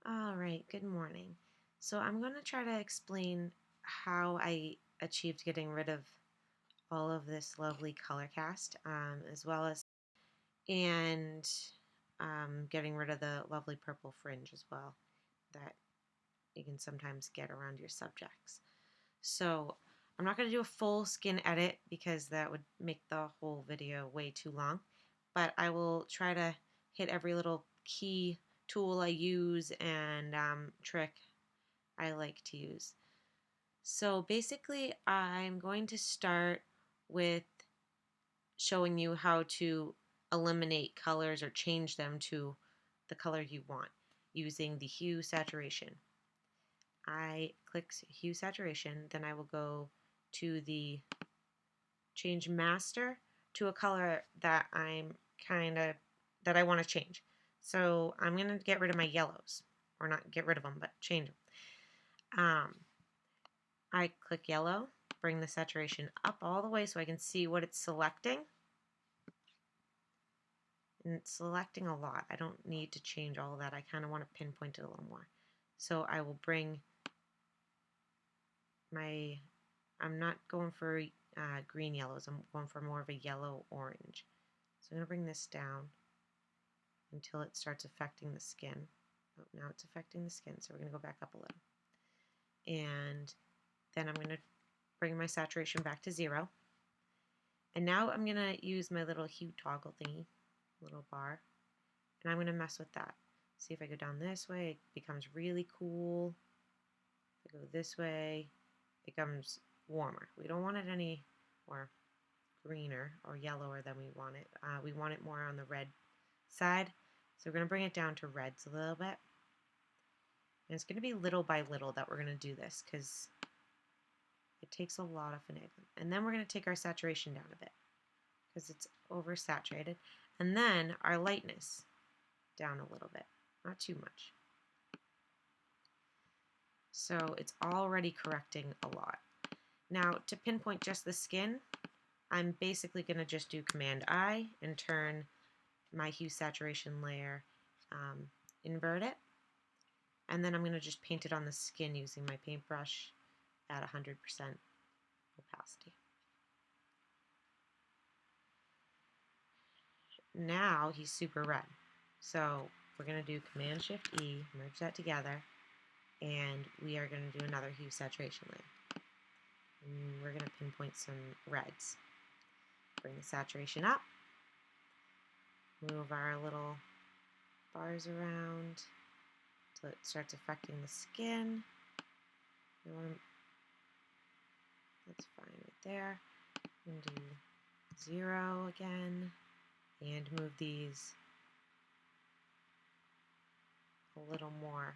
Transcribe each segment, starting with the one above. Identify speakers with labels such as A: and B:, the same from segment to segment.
A: All right, good morning. So I'm going to try to explain how I achieved getting rid of all of this lovely color cast, as well as and getting rid of the lovely purple fringe as well that you can sometimes get around your subjects. So I'm not going to do a full skin edit because that would make the whole video way too long, but I will try to hit every little key tool I use and trick I like to use. So basically, I'm going to start with showing you how to eliminate colors or change them to the color you want using the hue saturation. I click hue saturation, then I will go to the change master to a color that that I want to change. So I'm going to get rid of my yellows, or not get rid of them, but change them. I click yellow, bring the saturation up all the way so I can see what it's selecting. And it's selecting a lot. I don't need to change all of that. I kind of want to pinpoint it a little more. So I will bring I'm not going for green yellows. I'm going for more of a yellow orange. So I'm going to bring this down until it starts affecting the skin. Oh, now it's affecting the skin, so we're going to go back up a little. And then I'm going to bring my saturation back to 0. And now I'm going to use my little hue toggle thingy, little bar, and I'm going to mess with that. See if I go down this way, it becomes really cool. If I go this way, it becomes warmer. We don't want it any more greener or yellower than we want it. We want it more on the red side. So we're going to bring it down to reds a little bit. And it's going to be little by little that we're going to do this because it takes a lot of finagling. And then we're going to take our saturation down a bit because it's oversaturated. And then our lightness down a little bit, not too much. So it's already correcting a lot. Now to pinpoint just the skin, I'm basically going to just do Command I and turn my hue saturation layer, invert it, and then I'm going to just paint it on the skin using my paintbrush at 100% opacity. Now he's super red. So we're going to do Command Shift E, merge that together, and we are going to do another hue saturation layer. And we're going to pinpoint some reds. Bring the saturation up, move our little bars around until it starts affecting the skin. That's fine right there. And do 0 again, and move these a little more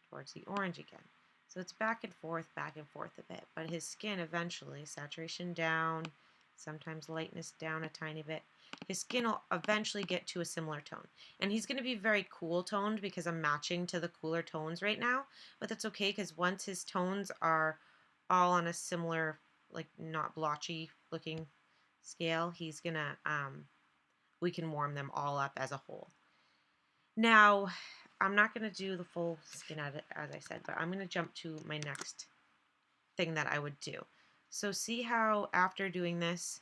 A: towards the orange again. So it's back and forth a bit, but his skin eventually, saturation down, sometimes lightness down a tiny bit, his skin will eventually get to a similar tone. And he's going to be very cool toned because I'm matching to the cooler tones right now, but that's okay because once his tones are all on a similar, like not blotchy looking scale, he's going to, we can warm them all up as a whole. Now, I'm not going to do the full skin edit, as I said, but I'm going to jump to my next thing that I would do. So see how after doing this,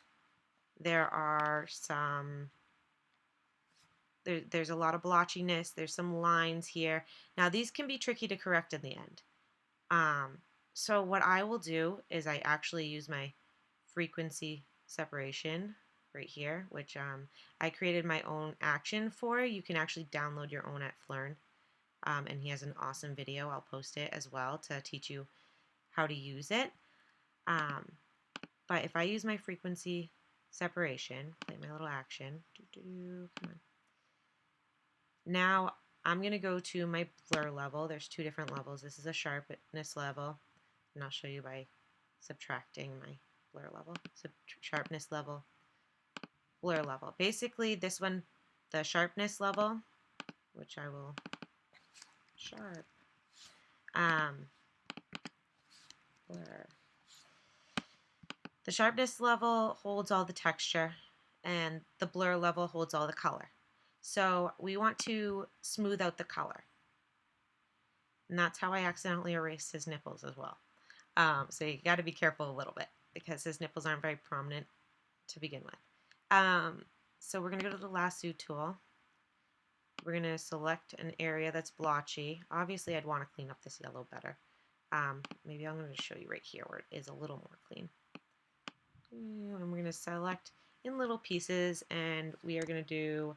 A: there are there's a lot of blotchiness, there's some lines here. Now these can be tricky to correct in the end. So what I will do is I actually use my frequency separation right here, which I created my own action for. You can actually download your own at Flern. And he has an awesome video. I'll post it as well to teach you how to use it. But if I use my frequency separation, play my little action. Come on. Now I'm going to go to my blur level. There's 2 different levels. This is a sharpness level, and I'll show you by subtracting my blur level. So sharpness level, blur level. Basically, this one, the sharpness level, which I will sharp. Blur. The sharpness level holds all the texture, and the blur level holds all the color. So we want to smooth out the color. And that's how I accidentally erased his nipples as well. So you got to be careful a little bit because his nipples aren't very prominent to begin with. So we're going to go to the lasso tool. We're going to select an area that's blotchy. Obviously, I'd want to clean up this yellow better. Maybe I'm going to show you right here where it is a little more clean. And we're going to select in little pieces, and we are going to do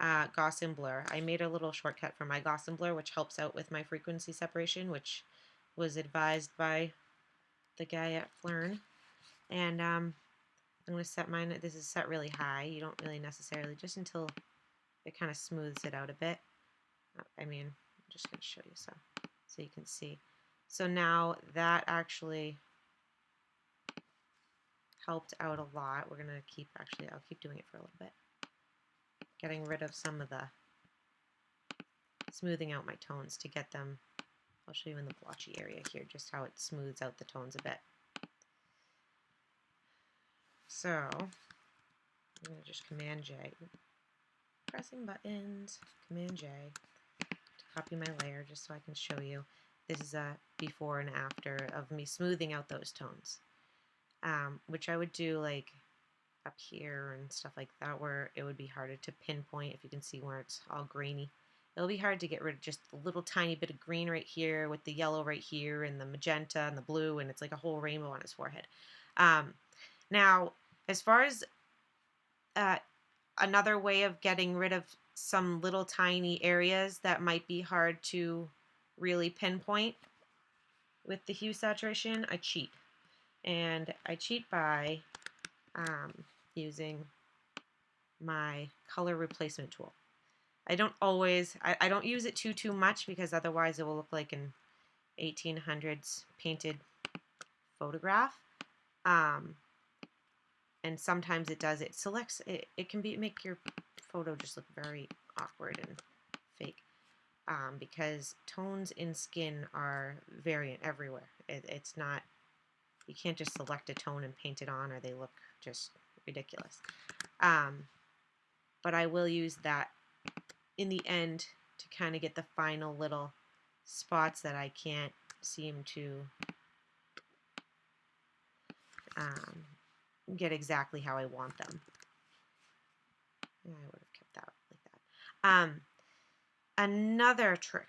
A: Gaussian blur. I made a little shortcut for my Gaussian blur, which helps out with my frequency separation, which was advised by the guy at Flern. And I'm going to set mine, this is set really high. You don't really necessarily, just until it kind of smooths it out a bit. I mean, I'm just going to show you so you can see. So now that actually helped out a lot. We're going to keep, actually, I'll keep doing it for a little bit. Getting rid of some of the, smoothing out my tones to get them, I'll show you in the blotchy area here, just how it smooths out the tones a bit. So, I'm going to just Command J, pressing buttons, Command J, to copy my layer just so I can show you. This is a before and after of me smoothing out those tones, which I would do like up here and stuff like that, where it would be harder to pinpoint. If you can see where it's all grainy, it'll be hard to get rid of just a little tiny bit of green right here with the yellow right here and the magenta and the blue, and it's like a whole rainbow on his forehead. Now, as far as another way of getting rid of some little tiny areas that might be hard to really pinpoint with the hue saturation, I cheat. And I cheat by using my color replacement tool. I don't always, I don't use it too much, because otherwise it will look like an 1800s painted photograph. And sometimes it does, it selects, it can make your photo just look very awkward and fake. Because tones in skin are variant everywhere. It's not, you can't just select a tone and paint it on, or they look just ridiculous. But I will use that in the end to kind of get the final little spots that I can't seem to get exactly how I want them. I would have kept that like that. Another trick,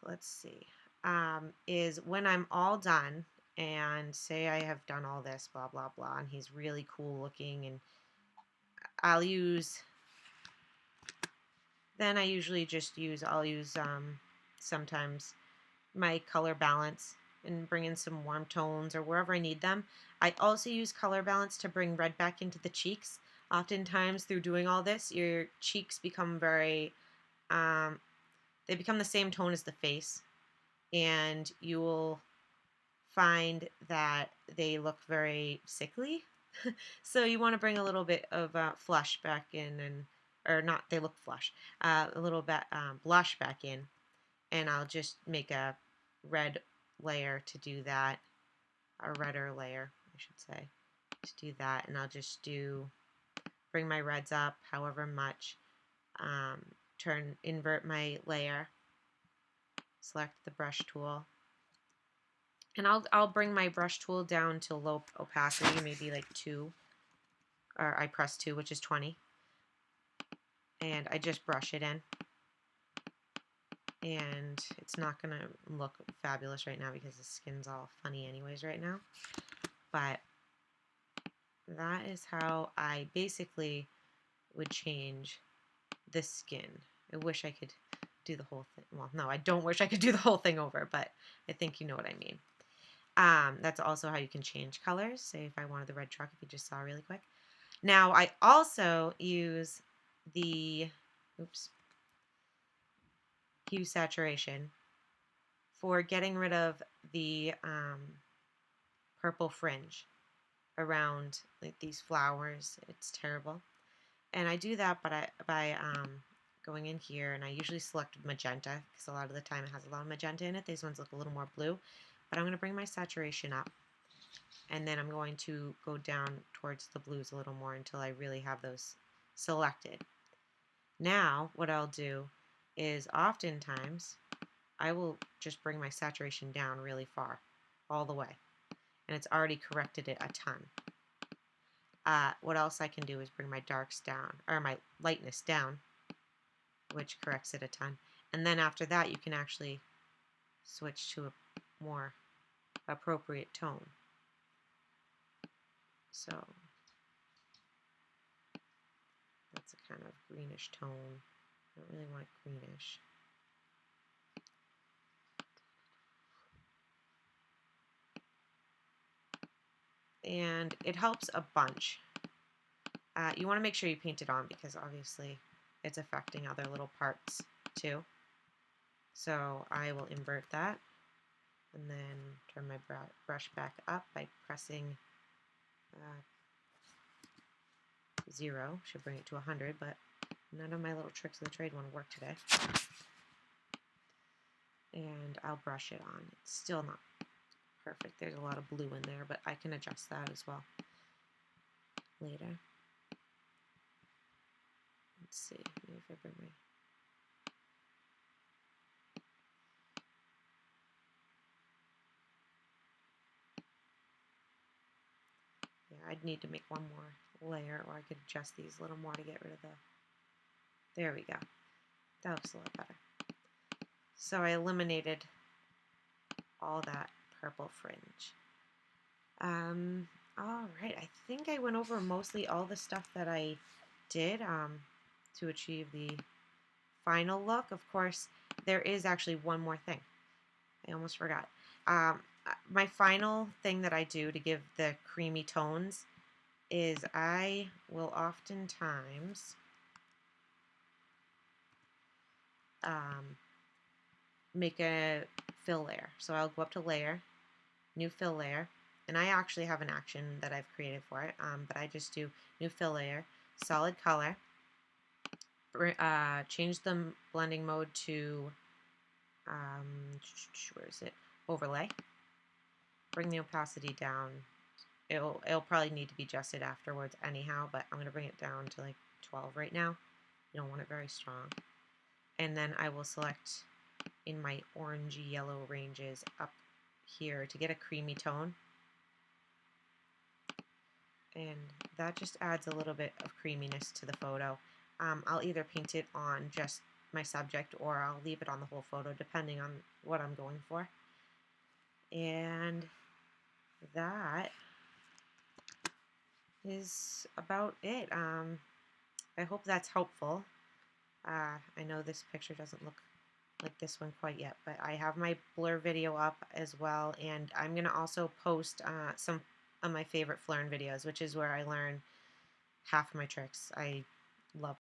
A: let's see, is when I'm all done and say I have done all this, blah, blah, blah, and he's really cool looking, and I'll use, then I usually just use, I'll use sometimes my color balance and bring in some warm tones or wherever I need them. I also use color balance to bring red back into the cheeks. Oftentimes through doing all this, your cheeks become very, they become the same tone as the face, and you will find that they look very sickly. So you want to bring a little bit of flush back in, and or not, they look flush, a little bit blush back in, and I'll just make a red layer to do that, a redder layer, I should say, to do that, and I'll just bring my reds up however much, invert my layer, select the brush tool, and I'll bring my brush tool down to low opacity, maybe like 2, or I press 2, which is 20, and I just brush it in. And it's not going to look fabulous right now because the skin's all funny anyways right now. But that is how I basically would change the skin. I wish I could do the whole thing. Well, no, I don't wish I could do the whole thing over, but I think you know what I mean. That's also how you can change colors. Say if I wanted the red truck, if you just saw really quick. Now, I also use the, hue saturation for getting rid of the purple fringe around like these flowers. It's terrible. And I do that by going in here, and I usually select magenta because a lot of the time it has a lot of magenta in it. These ones look a little more blue. But I'm going to bring my saturation up, and then I'm going to go down towards the blues a little more until I really have those selected. Now what I'll do is oftentimes I will just bring my saturation down really far, all the way. And it's already corrected it a ton. What else I can do is bring my darks down, or my lightness down, which corrects it a ton. And then after that, you can actually switch to a more appropriate tone. So that's a kind of greenish tone. I don't really want it greenish. And it helps a bunch. You want to make sure you paint it on because obviously it's affecting other little parts too. So I will invert that and then turn my brush back up by pressing 0. Should bring it to 100, but none of my little tricks of the trade want to work today. And I'll brush it on. It's still not perfect. There's a lot of blue in there, but I can adjust that as well later. Let's see, maybe if I bring my... Yeah, I'd need to make one more layer, or I could adjust these a little more to get rid of the... There we go. That looks a lot better. So I eliminated all that purple fringe. All right, I think I went over mostly all the stuff that I did to achieve the final look. Of course, there is actually one more thing. I almost forgot. My final thing that I do to give the creamy tones is I will oftentimes make a fill layer. So I'll go up to layer, new fill layer, and I actually have an action that I've created for it, but I just do new fill layer, solid color, change the blending mode to, where is it, overlay, bring the opacity down. It'll probably need to be adjusted afterwards anyhow, but I'm going to bring it down to like 12 right now. You don't want it very strong. And then I will select in my orangey yellow ranges up here to get a creamy tone. And that just adds a little bit of creaminess to the photo. I'll either paint it on just my subject or I'll leave it on the whole photo depending on what I'm going for. And that is about it. I hope that's helpful. I know this picture doesn't look like this one quite yet, but I have my blur video up as well, and I'm going to also post some of my favorite Flern videos, which is where I learn half of my tricks. I love